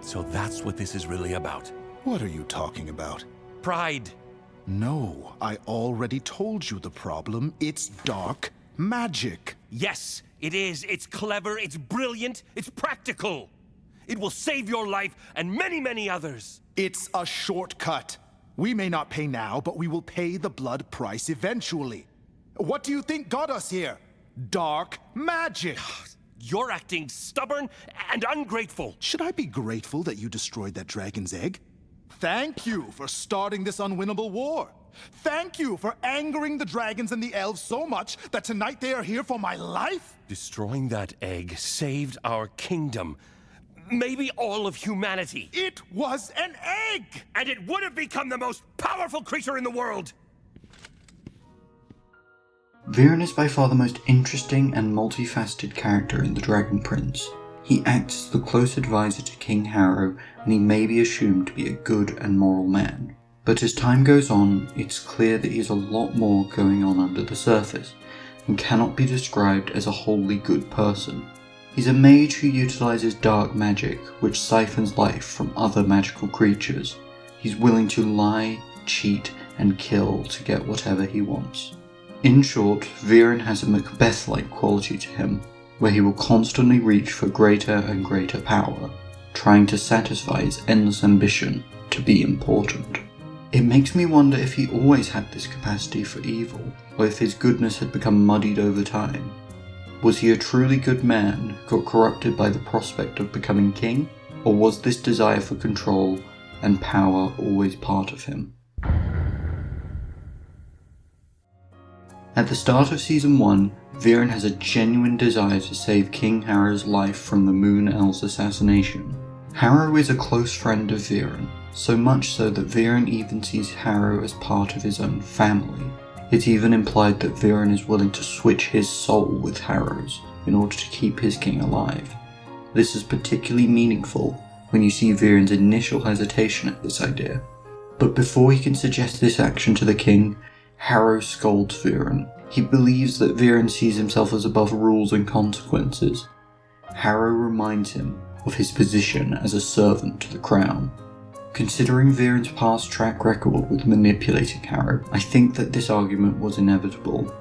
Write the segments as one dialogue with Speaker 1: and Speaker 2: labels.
Speaker 1: So that's what this is really about.
Speaker 2: What are you talking about?
Speaker 1: Pride.
Speaker 2: No, I already told you the problem. It's dark magic.
Speaker 1: Yes, it is. It's clever, it's brilliant, it's practical. It will save your life and many, many others.
Speaker 2: It's a shortcut. We may not pay now, but we will pay the blood price eventually. What do you think got us here? Dark magic.
Speaker 1: You're acting stubborn and ungrateful.
Speaker 2: Should I be grateful that you destroyed that dragon's egg? Thank you for starting this unwinnable war. Thank you for angering the dragons and the elves so much that tonight they are here for my life?
Speaker 1: Destroying that egg saved our kingdom. Maybe all of humanity.
Speaker 2: It was an egg!
Speaker 1: And it would have become the most powerful creature in the world!
Speaker 3: Viren is by far the most interesting and multifaceted character in The Dragon Prince. He acts as the close advisor to King Harrow, and he may be assumed to be a good and moral man. But as time goes on, it's clear that he has a lot more going on under the surface, and cannot be described as a wholly good person. He's a mage who utilizes dark magic, which siphons life from other magical creatures. He's willing to lie, cheat, and kill to get whatever he wants. In short, Viren has a Macbeth-like quality to him, where he will constantly reach for greater and greater power, trying to satisfy his endless ambition to be important. It makes me wonder if he always had this capacity for evil, or if his goodness had become muddied over time. Was he a truly good man who got corrupted by the prospect of becoming king, or was this desire for control and power always part of him? At the start of Season 1, Viren has a genuine desire to save King Harrow's life from the Moon Elves' assassination. Harrow is a close friend of Viren, so much so that Viren even sees Harrow as part of his own family. It's even implied that Viren is willing to switch his soul with Harrow's in order to keep his king alive. This is particularly meaningful when you see Viren's initial hesitation at this idea. But before he can suggest this action to the king, Harrow scolds Viren. He believes that Viren sees himself as above rules and consequences. Harrow reminds him of his position as a servant to the crown. Considering Viren's past track record with manipulating Harrow, I think that this argument was inevitable.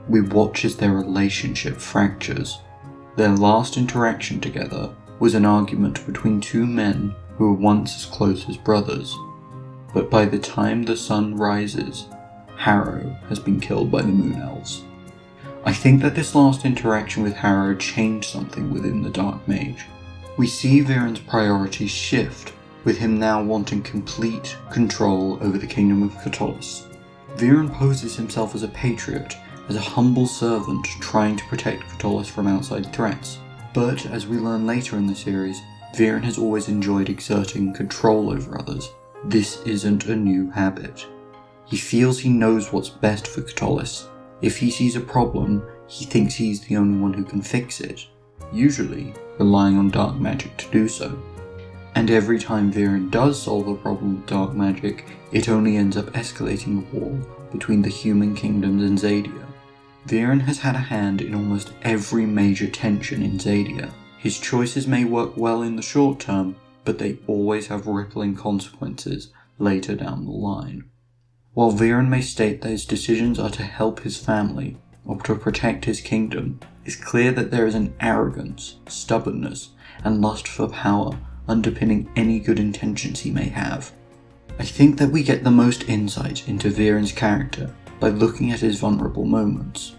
Speaker 3: We watch as their relationship fractures. Their last interaction together was an argument between two men who were once as close as brothers. But by the time the sun rises, Harrow has been killed by the Moon Elves. I think that this last interaction with Harrow changed something within the Dark Mage. We see Viren's priorities shift, with him now wanting complete control over the kingdom of Catullus. Viren poses himself as a patriot, as a humble servant trying to protect Catullus from outside threats. But, as we learn later in the series, Viren has always enjoyed exerting control over others. This isn't a new habit. He feels he knows what's best for Catullus. If he sees a problem, he thinks he's the only one who can fix it, usually relying on dark magic to do so. And every time Viren does solve a problem with dark magic, it only ends up escalating a war between the human kingdoms and Xadia. Viren has had a hand in almost every major tension in Xadia. His choices may work well in the short term, but they always have rippling consequences later down the line. While Viren may state that his decisions are to help his family or to protect his kingdom, it's clear that there is an arrogance, stubbornness, and lust for power underpinning any good intentions he may have. I think that we get the most insight into Viren's character by looking at his vulnerable moments.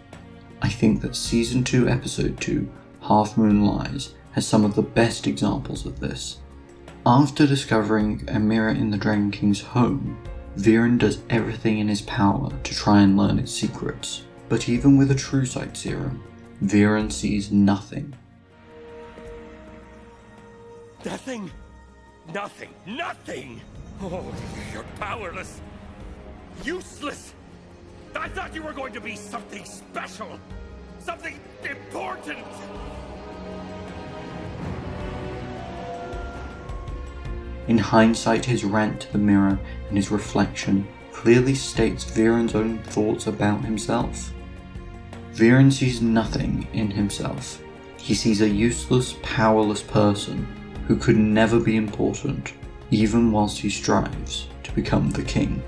Speaker 3: I think that Season 2 Episode 2, Half Moon Lies, has some of the best examples of this. After discovering a mirror in the Dragon King's home, Viren does everything in his power to try and learn its secrets. But even with a true sight serum, Viren sees nothing.
Speaker 1: Nothing! Nothing! Nothing! Oh, you're powerless! Useless! I thought you were going to be something special! Something important!
Speaker 3: In hindsight, his rant to the mirror and his reflection clearly states Viren's own thoughts about himself. Viren sees nothing in himself. He sees a useless, powerless person who could never be important, even whilst he strives to become the king.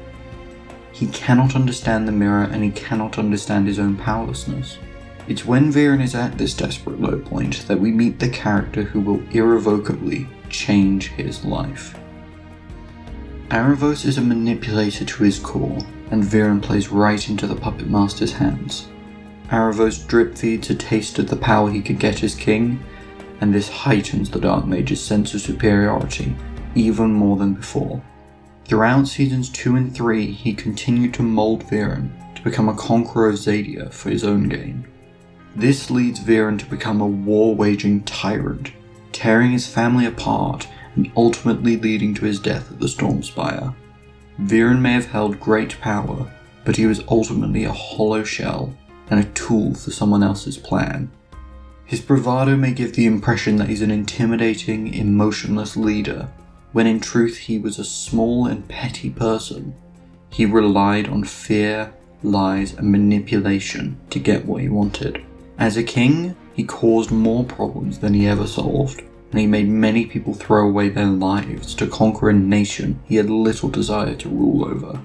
Speaker 3: He cannot understand the mirror and he cannot understand his own powerlessness. It's when Viren is at this desperate low point that we meet the character who will irrevocably change his life. Aravos is a manipulator to his core, and Viren plays right into the puppet master's hands. Aravos drip feeds a taste of the power he could get as king, and this heightens the Dark Mage's sense of superiority even more than before. Throughout seasons 2 and 3, he continued to mold Viren to become a conqueror of Zadia for his own gain. This leads Viren to become a war-waging tyrant, tearing his family apart and ultimately leading to his death at the Stormspire. Viren may have held great power, but he was ultimately a hollow shell and a tool for someone else's plan. His bravado may give the impression that he's an intimidating, emotionless leader, when in truth he was a small and petty person. He relied on fear, lies, and manipulation to get what he wanted. As a king, he caused more problems than he ever solved, and he made many people throw away their lives to conquer a nation he had little desire to rule over.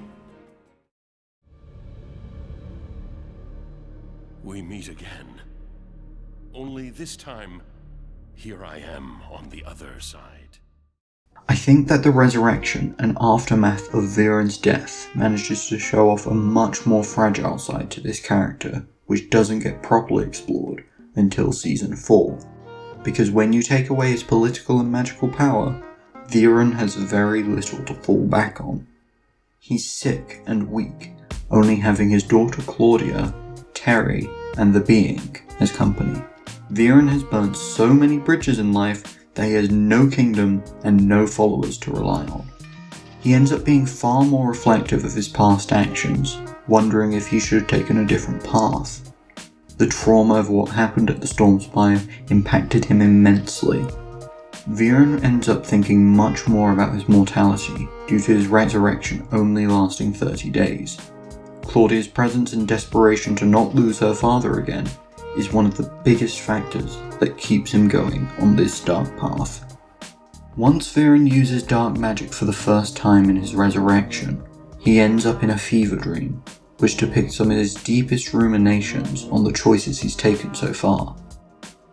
Speaker 1: We meet again. Only this time, here I am on the other side.
Speaker 3: I think that the resurrection and aftermath of Viren's death manages to show off a much more fragile side to this character, which doesn't get properly explored until season 4. Because when you take away his political and magical power, Viren has very little to fall back on. He's sick and weak, only having his daughter Claudia, Terry, and the Being as company. Viren has burnt so many bridges in life that he has no kingdom and no followers to rely on. He ends up being far more reflective of his past actions, wondering if he should have taken a different path. The trauma of what happened at the Stormspire impacted him immensely. Viren ends up thinking much more about his mortality due to his resurrection only lasting 30 days. Claudia's presence and desperation to not lose her father again is one of the biggest factors that keeps him going on this dark path. Once Viren uses dark magic for the first time in his resurrection, he ends up in a fever dream, which depicts some of his deepest ruminations on the choices he's taken so far.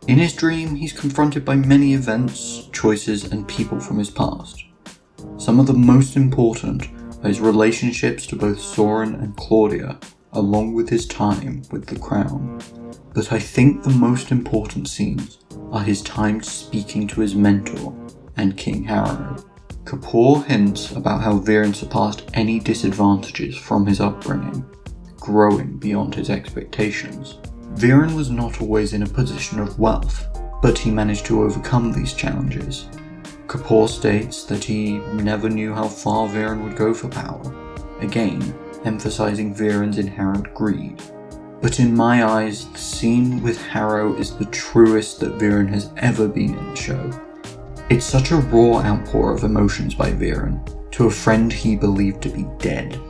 Speaker 3: In his dream, he's confronted by many events, choices, and people from his past. Some of the most important are his relationships to both Soren and Claudia, along with his time with the Crown. But I think the most important scenes are his time speaking to his mentor and King Harrow. Kapoor hints about how Viren surpassed any disadvantages from his upbringing, growing beyond his expectations. Viren was not always in a position of wealth, but he managed to overcome these challenges. Kapoor states that he never knew how far Viren would go for power, again emphasizing Viren's inherent greed. But in my eyes, the scene with Harrow is the truest that Viren has ever been in the show. It's such a raw outpour of emotions by Viren to a friend he believed to be dead.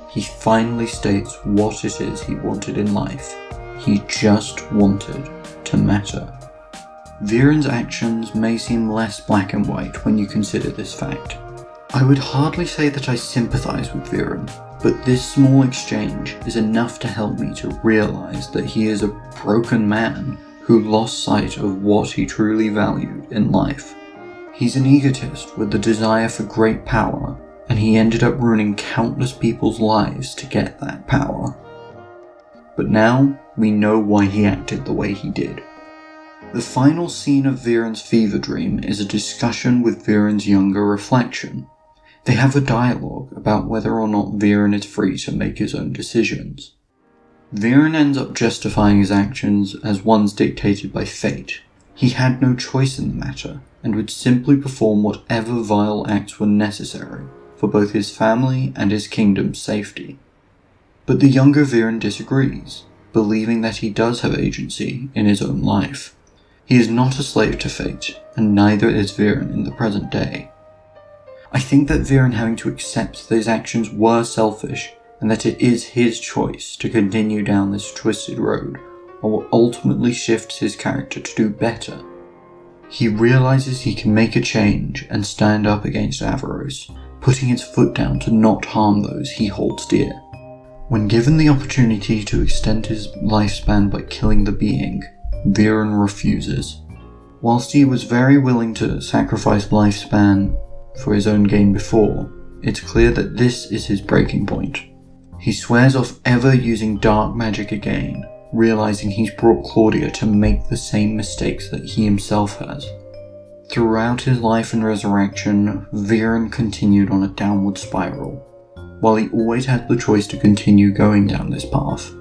Speaker 3: He finally states what it is he wanted in life. He just wanted to matter. Viren's actions may seem less black and white when you consider this fact. I would hardly say that I sympathize with Viren, but this small exchange is enough to help me to realize that he is a broken man who lost sight of what he truly valued in life. He's an egotist with the desire for great power, and he ended up ruining countless people's lives to get that power. But now, we know why he acted the way he did. The final scene of Viren's fever dream is a discussion with Viren's younger reflection. They have a dialogue about whether or not Viren is free to make his own decisions. Viren ends up justifying his actions as ones dictated by fate. He had no choice in the matter, and would simply perform whatever vile acts were necessary for both his family and his kingdom's safety. But the younger Viren disagrees, believing that he does have agency in his own life. He is not a slave to fate, and neither is Viren in the present day. I think that Viren having to accept that his actions were selfish, and that it is his choice to continue down this twisted road, what ultimately shifts his character to do better. He realizes he can make a change and stand up against Avaros, putting his foot down to not harm those he holds dear. When given the opportunity to extend his lifespan by killing the being, Viren refuses. Whilst he was very willing to sacrifice lifespan for his own gain before, it's clear that this is his breaking point. He swears off ever using dark magic again, realizing he's brought Claudia to make the same mistakes that he himself has. Throughout his life and resurrection, Viren continued on a downward spiral. While he always had the choice to continue going down this path,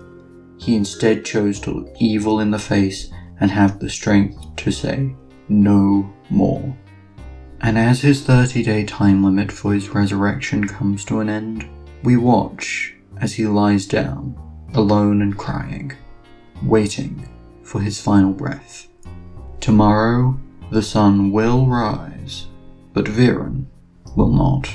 Speaker 3: he instead chose to look evil in the face and have the strength to say, no more. And as his 30-day time limit for his resurrection comes to an end, we watch as he lies down, alone and crying, waiting for his final breath. Tomorrow, the sun will rise, but Viren will not.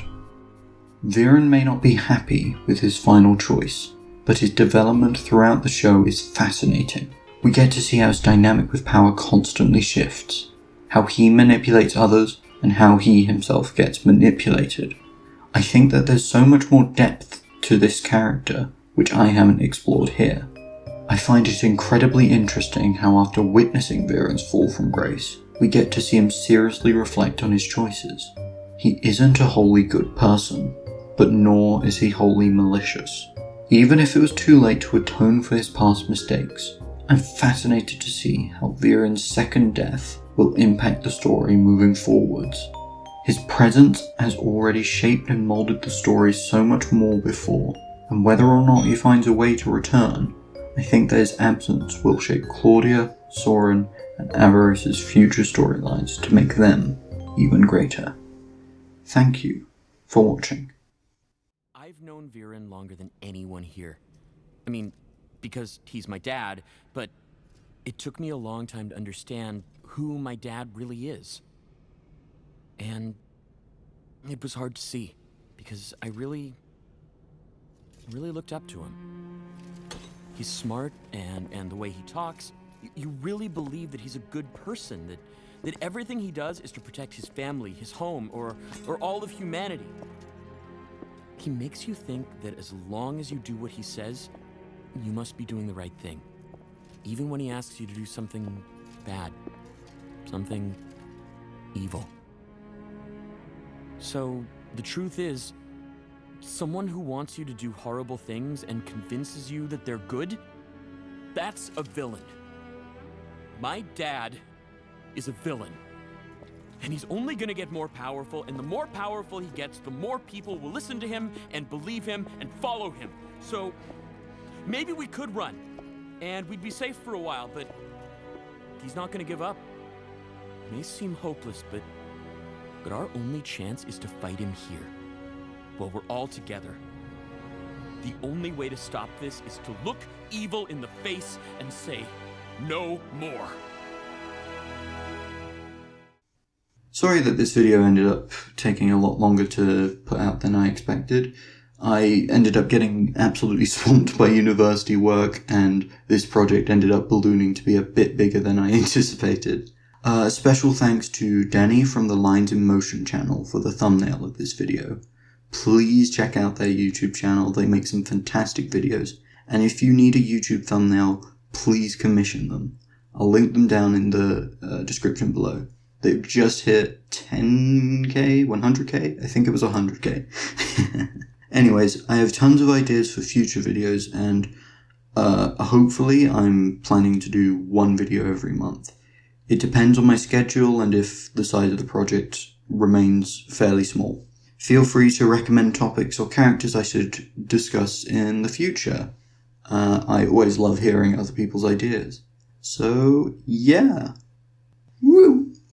Speaker 3: Viren may not be happy with his final choice, but his development throughout the show is fascinating. We get to see how his dynamic with power constantly shifts, how he manipulates others, and how he himself gets manipulated. I think that there's so much more depth to this character, which I haven't explored here. I find it incredibly interesting how after witnessing Viren's fall from grace, we get to see him seriously reflect on his choices. He isn't a wholly good person, but nor is he wholly malicious. Even if it was too late to atone for his past mistakes, I'm fascinated to see how Viren's second death will impact the story moving forwards. His presence has already shaped and moulded the story so much more before, and whether or not he finds a way to return, I think that his absence will shape Claudia, Soren, and Avaros' future storylines to make them even greater. Thank you for watching.
Speaker 4: I've known Viren longer than anyone here. I mean, because he's my dad, but it took me a long time to understand who my dad really is. And it was hard to see, because I really looked up to him. He's smart, and the way he talks, you really believe that he's a good person, that everything he does is to protect his family, his home, or all of humanity. He makes you think that as long as you do what he says, you must be doing the right thing. Even when he asks you to do something bad, something evil. So, the truth is, someone who wants you to do horrible things and convinces you that they're good, that's a villain. My dad is a villain. And he's only gonna get more powerful, and the more powerful he gets, the more people will listen to him and believe him and follow him. So, maybe we could run, and we'd be safe for a while, but he's not gonna give up. It may seem hopeless, but our only chance is to fight him here, while we're all together. The only way to stop this is to look evil in the face and say, no more.
Speaker 3: Sorry that this video ended up taking a lot longer to put out than I expected. I ended up getting absolutely swamped by university work, and this project ended up ballooning to be a bit bigger than I anticipated. Special thanks to Danny from the Lines in Motion channel for the thumbnail of this video. Please check out their YouTube channel, they make some fantastic videos, and if you need a YouTube thumbnail, please commission them. I'll link them down in the description below. They've just hit 10k, 100k? I think it was 100k. Anyways, I have tons of ideas for future videos, and hopefully I'm planning to do one video every month. It depends on my schedule and if the size of the project remains fairly small. Feel free to recommend topics or characters I should discuss in the future. I always love hearing other people's ideas. So, yeah. Woo!